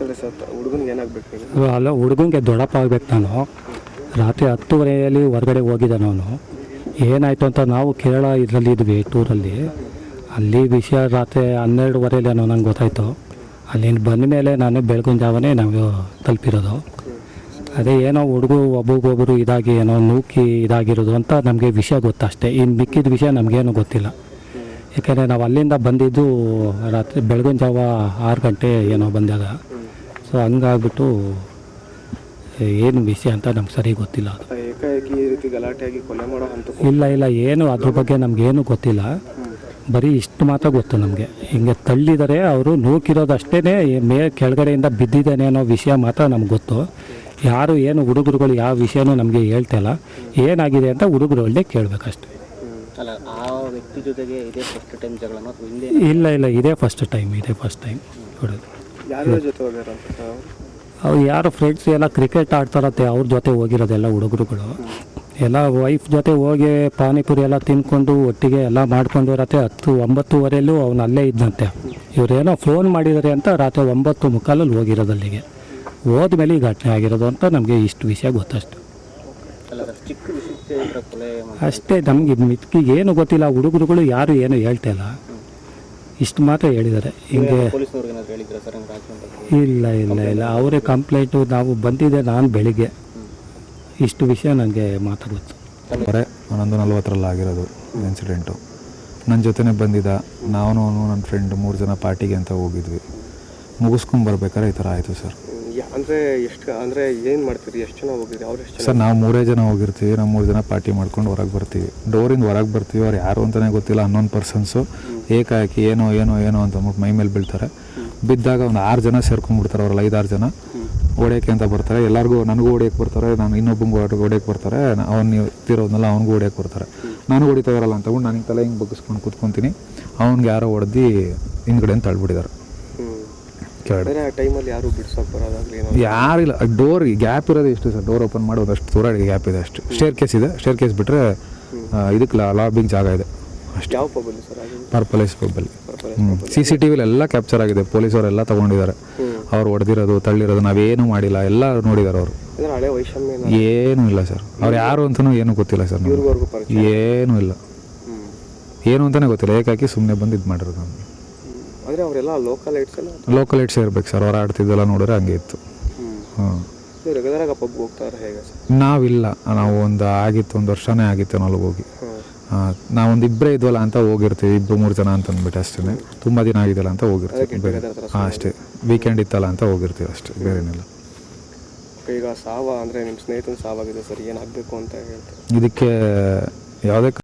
ಅಂದರೆ ಸರ್ ಹುಡುಗನಿಗೆ ಏನಾಗಬೇಕು ಈಗ? ಅಲ್ಲ, ಹುಡುಗನಿಗೆ ದೊಡ್ಡಪ್ಪ ಆಗ್ಬೇಕು. ನಾನು ರಾತ್ರಿ 10:30 ಹೊರಗಡೆ ಹೋಗಿದ್ದಾನೆ ಅವನು. ಏನಾಯಿತು ಅಂತ ನಾವು ಕೇರಳ ಇದರಲ್ಲಿ ಇದ್ವಿ, ಟೂರಲ್ಲಿ. ಅಲ್ಲಿ ವಿಷಯ ರಾತ್ರಿ 12:30 ನಂಗೆ ಗೊತ್ತಾಯಿತು. ಅಲ್ಲಿಂದ ಬಂದ ಮೇಲೆ ನಾನು ಬೆಳಗಿನ ಜಾವನೇ ನಾವು ತಲುಪಿರೋದು. ಅದೇ ಏನೋ ಒಬ್ಬೊಬ್ಬರು ಇದಾಗಿ ಏನೋ ನೂಕಿ ಇದಾಗಿರೋದು ಅಂತ ನಮಗೆ ವಿಷಯ ಗೊತ್ತಷ್ಟೇ. ಇನ್ನು ಮಿಕ್ಕಿದ ವಿಷಯ ನಮಗೇನು ಗೊತ್ತಿಲ್ಲ. ಯಾಕೆಂದರೆ ನಾವು ಅಲ್ಲಿಂದ ಬಂದಿದ್ದು ರಾತ್ರಿ ಬೆಳಗಿನ ಜಾವ 6 ಗಂಟೆ ಏನೋ ಬಂದಾಗ. ಸೊ ಹಂಗಾಗ್ಬಿಟ್ಟು ಏನು ವಿಷಯ ಅಂತ ನಮ್ಗೆ ಸರಿ ಗೊತ್ತಿಲ್ಲ. ಅದು ಏಕಾಏಕಿ ಈ ರೀತಿ ಗಲಾಟೆಯಾಗಿ ಕೊಲೆ ಮಾಡೋ ಅಂತ ಇಲ್ಲ ಏನು ಅದ್ರ ಬಗ್ಗೆ ನಮಗೇನು ಗೊತ್ತಿಲ್ಲ. ಬರೀ ಇಷ್ಟು ಮಾತ್ರ ಗೊತ್ತು ನಮಗೆ. ಹಿಂಗೆ ತಳ್ಳಿದರೆ ಅವರು ನೂಕಿರೋದಷ್ಟೇ, ಕೆಳಗಡೆಯಿಂದ ಬಿದ್ದಿದ್ದಾನೆ ಅನ್ನೋ ವಿಷಯ ಮಾತ್ರ ನಮ್ಗೆ ಗೊತ್ತು. ಯಾರು ಏನು ಹುಡುಗರುಗಳು ಯಾವ ವಿಷಯನೂ ನಮಗೆ ಹೇಳ್ತಾಯಿಲ್ಲ. ಏನಾಗಿದೆ ಅಂತ ಹುಡುಗರುಗಳನ್ನೇ ಕೇಳಬೇಕಷ್ಟೆ. ಅಲ್ಲ, ಆ ವ್ಯಕ್ತಿ ಜೊತೆಗೆ ಇದೇ ಫಸ್ಟ್ ಟೈಮ್ ಜಗಳ? ಇಲ್ಲ ಇದೇ ಫಸ್ಟ್ ಟೈಮ್ ಹೊಡೆದು. ಯಾರ ಜೊತೆ ಹೋಗ್ಯಾರ? ಅವ್ರು ಯಾರು ಫ್ರೆಂಡ್ಸ್ ಎಲ್ಲ ಕ್ರಿಕೆಟ್ ಆಡ್ತಾರತ್ತೆ, ಅವ್ರ ಜೊತೆ ಹೋಗಿರೋದೆಲ್ಲ ಹುಡುಗರುಗಳು. ಎಲ್ಲ ವೈಫ್ ಜೊತೆ ಹೋಗಿ ಪಾನಿಪುರಿ ಎಲ್ಲ ತಿನ್ಕೊಂಡು ಒಟ್ಟಿಗೆ ಎಲ್ಲ ಮಾಡ್ಕೊಂಡು ಇರತ್ತೆ. 9:30 ಅವನು ಅಲ್ಲೇ ಇದ್ದಂತೆ. ಇವರೇನೋ ಫೋನ್ ಮಾಡಿದ್ದಾರೆ ಅಂತ ರಾತ್ರಿ 9:45 ಹೋಗಿರೋದು ಅಲ್ಲಿಗೆ. ಹೋದ್ಮೇಲೆ ಈ ಘಟನೆ ಆಗಿರೋದು ಅಂತ ನಮಗೆ ಇಷ್ಟು ವಿಷಯ ಗೊತ್ತಷ್ಟು. ಅಷ್ಟೇ, ನಮಗೆ ಮಿಕ್ಕಿಗೆ ಏನು ಗೊತ್ತಿಲ್ಲ. ಹುಡುಗರುಗಳು ಯಾರು ಏನು ಹೇಳ್ತಾಯಿಲ್ಲ, ಇಷ್ಟು ಮಾತ್ರ ಹೇಳಿದ್ದಾರೆ. ಹಿಂಗೆ ಇಲ್ಲ ಅವರೇ ಕಂಪ್ಲೇಂಟು. ನಾವು ಬಂದಿದ್ದೆ ನಾನು ಬೆಳಿಗ್ಗೆ. ಇಷ್ಟು ವಿಷಯ ನನಗೆ ಮಾತಾಡುತ್ತೆ. 11:40 ಆಗಿರೋದು ಇನ್ಸಿಡೆಂಟು. ನನ್ನ ಜೊತೆನೇ ಬಂದಿದ್ದ. ನಾನು ನನ್ನ ಫ್ರೆಂಡ್ 3 ಜನ ಪಾರ್ಟಿಗೆ ಅಂತ ಹೋಗಿದ್ವಿ. ಮುಗಿಸ್ಕೊಂಬರ್ಬೇಕಾದ್ರೆ ಈ ಥರ ಆಯಿತು ಸರ್. ಅಂದರೆ ಏನು ಮಾಡ್ತೀರಿ? ಎಷ್ಟು ಜನ ಹೋಗಿದ್ರಿ? ಅವ್ರು ಎಷ್ಟು ಜನ? ಸರ್ ನಾವು 3 ಜನ ಹೋಗಿರ್ತೀವಿ. ನಾವು 3 ಜನ ಪಾರ್ಟಿ ಮಾಡ್ಕೊಂಡು ಹೊರಗೆ ಬರ್ತೀವಿ. ಡೋರಿಂದ ಹೊರಗೆ ಬರ್ತೀವಿ. ಅವ್ರು ಯಾರು ಅಂತಲೇ ಗೊತ್ತಿಲ್ಲ. ಅನ್ನೋನ್ ಪರ್ಸನ್ಸು ಏಕಾಏಕಿ ಏನೋ ಅಂತ ಅಂದ್ಬಿಟ್ಟು ಮೈ ಮೇಲೆ ಬೀಳ್ತಾರೆ. ಬಿದ್ದಾಗ ಒಂದು 6 ಜನ ಸೇರ್ಕೊಂಡ್ಬಿಡ್ತಾರೆ. ಅವ್ರಲ್ಲಿ 5-6 ಜನ ಹೊಡೆಯೋಕ್ಕೆ ಅಂತ ಬರ್ತಾರೆ. ಎಲ್ಲರಿಗೂ ನನಗೂ ಹೊಡೆಯೋಕ್ಕೆ ಬರ್ತಾರೆ, ನಾನು ಇನ್ನೊಬ್ಬಂಗೂ ಹೊಡೆಯೋಕ್ಕೆ ಬರ್ತಾರೆ. ಅವ್ನು ತಿರೋದ್ನಲ್ಲ ಅವ್ನಿಗೂ ಹೊಡೆಯೋಕ್ಕೆ ಬರ್ತಾರೆ. ನಾನು ಹೊಡಿತಾ ಇರಲ್ಲ ಅಂತಂದ್ಬಿಟ್ಟು ನಾನು ತಲೆ ಹಿಂಗೆ ಬಗ್ಗಿಸ್ಕೊಂಡು ಕೂತ್ಕೊತೀನಿ. ಅವ್ನಿಗೆ ಯಾರೋ ಹೊಡೆದು ಹಿಂದ್ಗಡೆ ಅಂತ ತಳ್ಳಿಬಿಟ್ಟಿದ್ದಾರೆ. ಟೈಮಲ್ಲಿ ಯಾರು ಬಿಡ್ಸೋಕೆ ಬರೋದಾಗಲಿ ಯಾರಿಲ್ಲ. ಡೋರ್ ಗ್ಯಾಪ್ ಇರೋದು ಎಷ್ಟು ಸರ್? ಡೋರ್ ಓಪನ್ ಮಾಡೋದು ಅಷ್ಟು ದೂರ ಗ್ಯಾಪ್ ಇದೆ ಅಷ್ಟು. ಸ್ಟೇರ್ ಕೇಸ್ ಬಿಟ್ಟರೆ ಇದಕ್ಕೆ ಲಾಬಿಗೆ ಜಾಗ ಇದೆ ಅಷ್ಟು. ಯಾವ ಪಬ್ಬಲ್ಲಿ ಸರ್? ಪರ್ಪಲೈಸ್ ಪಬ್ಬಲ್ಲಿ. CCTV ಎಲ್ಲ ಕ್ಯಾಪ್ಚರ್ ಆಗಿದೆ. ಪೊಲೀಸವರೆಲ್ಲ ತೊಗೊಂಡಿದ್ದಾರೆ. ಅವ್ರು ಹೊಡೆದಿರೋದು ತಳ್ಳಿರೋದು ನಾವೇನು ಮಾಡಿಲ್ಲ, ಎಲ್ಲ ನೋಡಿದ್ದಾರೆ ಅವರು. ಹಳೆ ವೈಷಮ್ಯ ಏನೂ ಇಲ್ಲ ಸರ್. ಅವ್ರು ಯಾರು ಅಂತಲೂ ಏನೂ ಗೊತ್ತಿಲ್ಲ ಸರ್. ಏನೂ ಇಲ್ಲ, ಏನು ಅಂತಲೇ ಗೊತ್ತಿಲ್ಲ. ಏಕಾಕಿ ಸುಮ್ಮನೆ ಬಂದು ಇದು ಮಾಡಿರೋದು. ನಮಗೆ ಅಂದರೆ ಅವರೆಲ್ಲ ಲೋಕಲ್ ಏಟ್ಸ್ ಇರ್ಬೇಕು ಸರ್. ಅವ್ರು ಆಡ್ತಿದ್ದೆಲ್ಲ ನೋಡಿದ್ರೆ ಹಂಗೆ ಇತ್ತು. ರೆಗ್ಯುಲರಾಗಿ ಪಬ್ಗೆ ಹೋಗ್ತಾರೆ ಹೇಗೆ ಸರ್? ನಾವಿಲ್ಲ, ನಾವು ಒಂದು ವರ್ಷನೇ ಆಗಿತ್ತು ನಾವು ಹೋಗಿ. ನಾವೊಂದು 2 ಇದ್ವಲ್ಲ ಅಂತ ಹೋಗಿರ್ತೀವಿ. 2-3 ಜನ ಅಂತ ಅಂದ್ಬಿಟ್ಟು ಅಷ್ಟೇ. ತುಂಬ ದಿನ ಆಗಿದೆಯಲ್ಲ ಅಂತ ಹೋಗಿರ್ತೀವಿ. ಬೇರೆ ಅಷ್ಟೇ, ವೀಕೆಂಡ್ ಇತ್ತಲ್ಲ ಅಂತ ಹೋಗಿರ್ತೀವಿ ಅಷ್ಟೇ, ಬೇರೇನಿಲ್ಲ. ಈಗ ಸಾವ ಅಂದರೆ ನಿಮ್ಮ ಸ್ನೇಹಿತನ ಸಾವಾಗಿದೆ ಸರ್, ಏನಾಗಬೇಕು ಅಂತ ಹೇಳ್ತಾರೆ? ಇದಕ್ಕೆ ಯಾವುದೇ